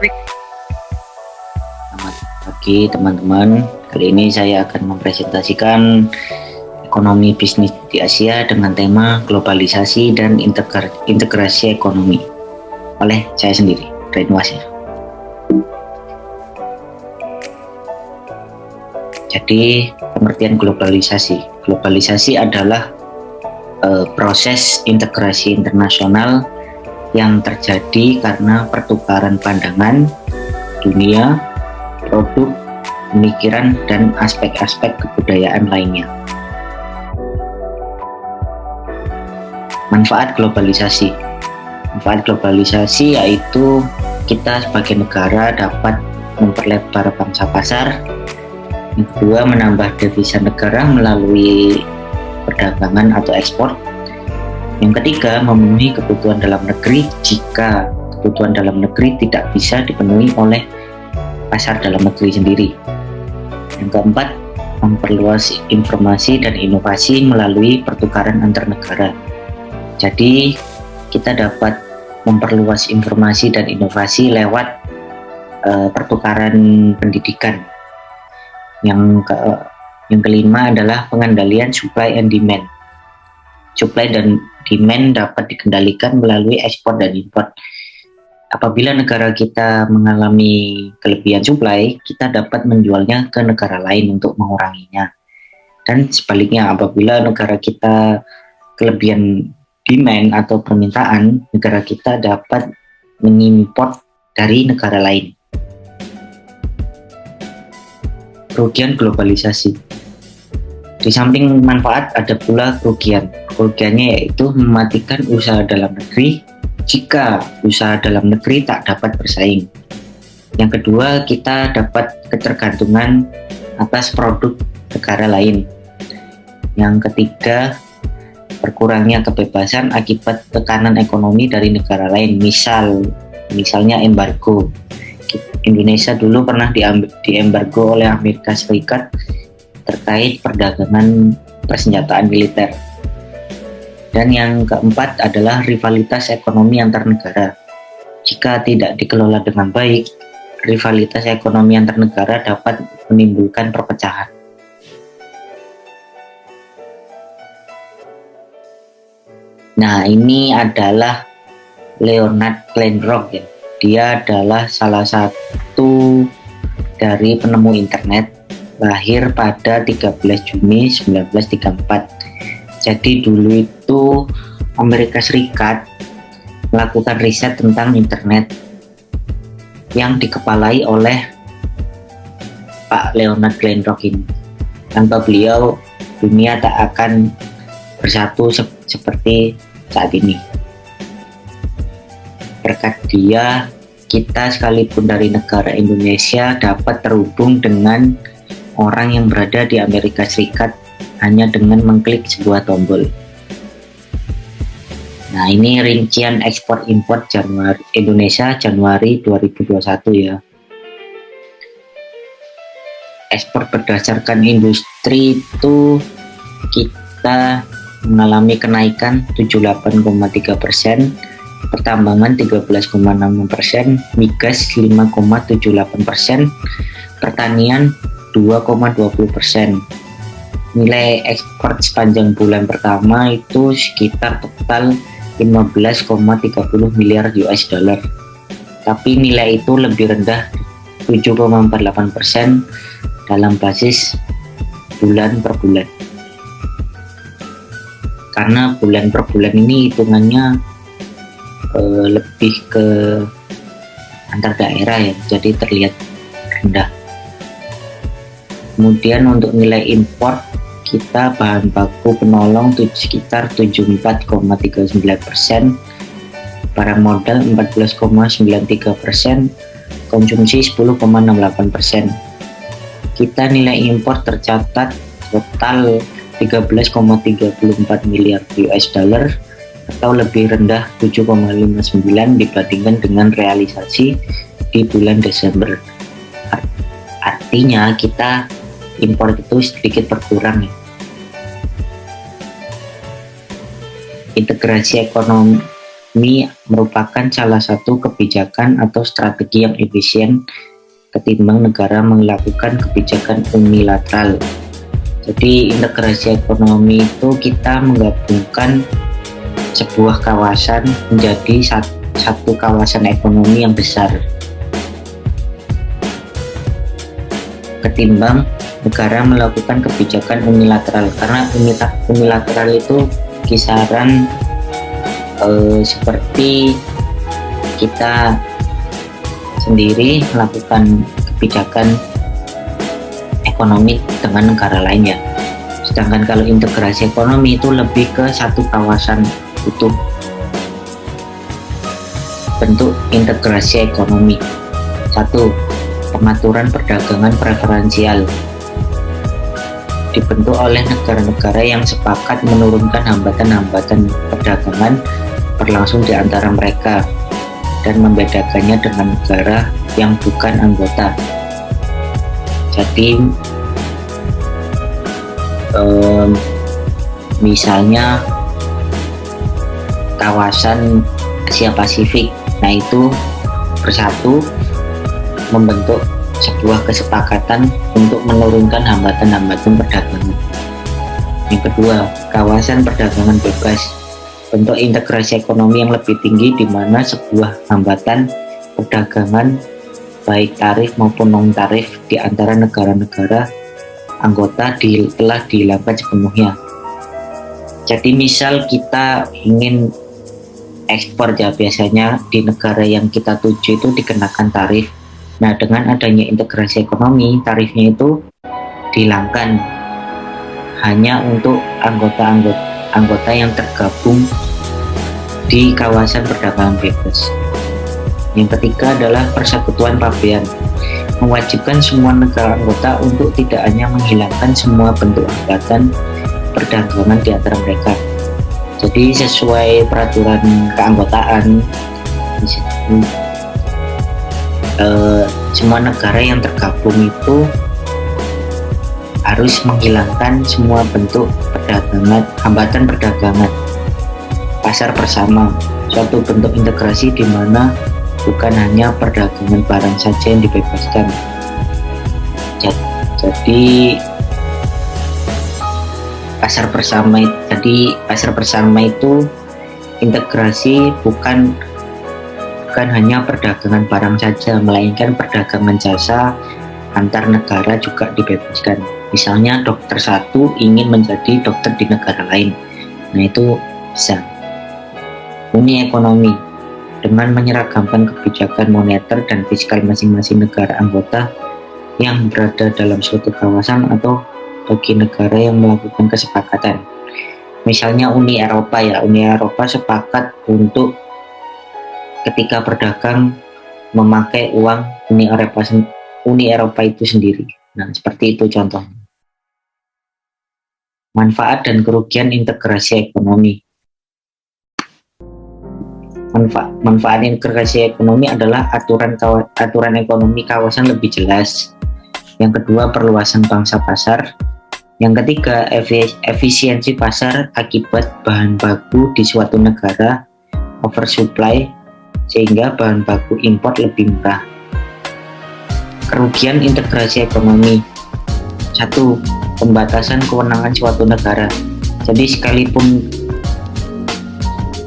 Selamat pagi teman-teman. Kali ini saya akan mempresentasikan ekonomi bisnis di Asia dengan tema globalisasi dan integrasi ekonomi oleh saya sendiri, Ridwan Wasir. Jadi pengertian globalisasi. Globalisasi adalah proses integrasi internasional yang terjadi karena pertukaran pandangan, dunia, produk, pemikiran, dan aspek-aspek kebudayaan lainnya. Manfaat globalisasi. Manfaat globalisasi yaitu kita sebagai negara dapat memperlebar pangsa pasar. Yang kedua, menambah devisa negara melalui perdagangan atau ekspor. Yang ketiga, memenuhi kebutuhan dalam negeri jika kebutuhan dalam negeri tidak bisa dipenuhi oleh pasar dalam negeri sendiri. Yang keempat, memperluas informasi dan inovasi melalui pertukaran antar negara. Jadi, kita dapat memperluas informasi dan inovasi lewat pertukaran pendidikan. Yang kelima adalah pengendalian supply and demand. Supply dan demand dapat dikendalikan melalui ekspor dan impor. Apabila negara kita mengalami kelebihan supply, kita dapat menjualnya ke negara lain untuk menguranginya. Dan sebaliknya, apabila negara kita kelebihan demand atau permintaan, negara kita dapat mengimpor dari negara lain. Kerugian globalisasi. Di samping manfaat ada pula kerugian. Kerugiannya yaitu mematikan usaha dalam negeri jika usaha dalam negeri tak dapat bersaing. Yang kedua, kita dapat ketergantungan atas produk negara lain. Yang ketiga, berkurangnya kebebasan akibat tekanan ekonomi dari negara lain. Misalnya embargo. Indonesia dulu pernah diembargo oleh Amerika Serikat terkait perdagangan persenjataan militer. Dan yang keempat adalah rivalitas ekonomi antar negara. Jika tidak dikelola dengan baik, rivalitas ekonomi antar negara dapat menimbulkan perpecahan. Nah, ini adalah Leonard Kleinrock ya. Dia adalah salah satu dari penemu internet, lahir pada 13 Juni 1934. Jadi dulu itu Amerika Serikat melakukan riset tentang internet yang dikepalai oleh Pak Leonard Kleinrock ini. Tanpa beliau, dunia tak akan bersatu seperti saat ini. Berkat dia, kita sekalipun dari negara Indonesia dapat terhubung dengan orang yang berada di Amerika Serikat hanya dengan mengklik sebuah tombol. Nah, ini rincian ekspor impor Indonesia Januari 2021 ya. Ekspor berdasarkan industri itu kita mengalami kenaikan 78,3%, pertambangan 13,6%, migas 5,78%, pertanian 2,20%. Nilai ekspor sepanjang bulan pertama itu sekitar total 15,30 miliar US dollar. Tapi nilai itu lebih rendah 7,48% dalam basis bulan per bulan. Karena bulan per bulan ini hitungannya lebih ke antar daerah ya, jadi terlihat rendah. Kemudian untuk nilai impor, kita bahan baku penolong sekitar 74,39%, barang modal 14,93%, konsumsi 10,68%. Kita nilai impor tercatat total 13,34 miliar US dollar atau lebih rendah 7,59 dibandingkan dengan realisasi di bulan Desember. Artinya kita impor itu sedikit berkurang ya. Integrasi ekonomi Ini merupakan salah satu kebijakan atau strategi yang efisien ketimbang negara melakukan kebijakan unilateral. Jadi integrasi ekonomi itu kita menggabungkan sebuah kawasan menjadi satu kawasan ekonomi yang besar ketimbang negara melakukan kebijakan unilateral, karena unilateral itu kisaran seperti kita sendiri melakukan kebijakan ekonomi dengan negara lainnya. Sedangkan kalau integrasi ekonomi itu lebih ke satu kawasan utuh. Bentuk integrasi ekonomi: 1. Pengaturan perdagangan preferensial, dibentuk oleh negara-negara yang sepakat menurunkan hambatan-hambatan perdagangan berlangsung di antara mereka dan membedakannya dengan negara yang bukan anggota. Jadi misalnya kawasan Asia Pasifik, nah itu bersatu membentuk sebuah kesepakatan untuk menurunkan hambatan-hambatan perdagangan. Yang kedua, kawasan perdagangan bebas, bentuk integrasi ekonomi yang lebih tinggi di mana sebuah hambatan perdagangan baik tarif maupun non tarif di antara negara-negara anggota telah dihilangkan sepenuhnya. Jadi misal kita ingin ekspor, ya biasanya di negara yang kita tuju itu dikenakan tarif. Nah, dengan adanya integrasi ekonomi, tarifnya itu dihilangkan hanya untuk anggota yang tergabung di kawasan perdagangan bebas. Yang ketiga adalah persekutuan pabean, mewajibkan semua negara anggota untuk tidak hanya menghilangkan semua bentuk hambatan perdagangan di antara mereka. Jadi sesuai peraturan keanggotaan, semua negara yang tergabung itu harus menghilangkan semua bentuk perdagangan, hambatan perdagangan. Pasar bersama, suatu bentuk integrasi di mana bukan hanya perdagangan barang saja yang dibebaskan. Jadi pasar bersama itu integrasi bukan hanya perdagangan barang saja, melainkan perdagangan jasa antar negara juga dibebaskan. Misalnya dokter satu ingin menjadi dokter di negara lain, nah itu bisa. Uni ekonomi, dengan menyeragamkan kebijakan moneter dan fiskal masing-masing negara anggota yang berada dalam suatu kawasan atau bagi negara yang melakukan kesepakatan. Misalnya Uni Eropa, ya, Uni Eropa sepakat untuk ketika berdagang memakai uang Uni Eropa itu sendiri. Nah, seperti itu contohnya. Manfaat dan kerugian integrasi ekonomi. Manfaat integrasi ekonomi adalah aturan ekonomi kawasan lebih jelas. Yang kedua, perluasan pangsa pasar. Yang ketiga, efisiensi pasar akibat bahan baku di suatu negara oversupply sehingga bahan baku impor lebih murah. Kerugian integrasi ekonomi. 1. Pembatasan kewenangan suatu negara. Jadi sekalipun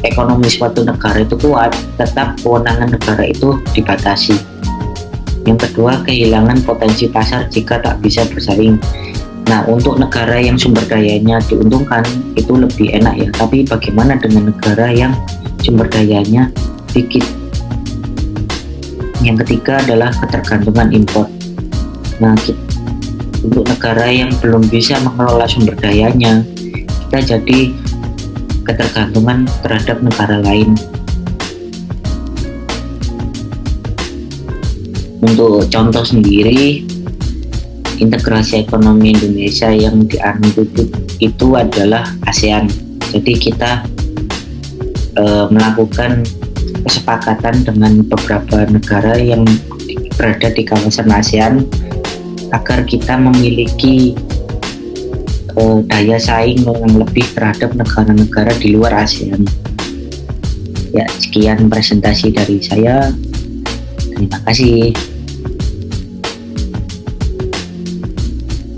ekonomi suatu negara itu kuat, tetap kewenangan negara itu dibatasi. Yang kedua, kehilangan potensi pasar jika tak bisa bersaing. Nah, untuk negara yang sumber dayanya diuntungkan itu lebih enak, ya. Tapi bagaimana dengan negara yang sumber dayanya sedikit? Yang ketiga adalah ketergantungan impor. Nah, untuk negara yang belum bisa mengelola sumber dayanya, kita jadi ketergantungan terhadap negara lain. Untuk contoh sendiri, integrasi ekonomi Indonesia yang dianut itu adalah ASEAN. Jadi kita melakukan kesepakatan dengan beberapa negara yang berada di kawasan ASEAN agar kita memiliki daya saing yang lebih terhadap negara-negara di luar ASEAN. Ya, sekian presentasi dari saya. Terima kasih.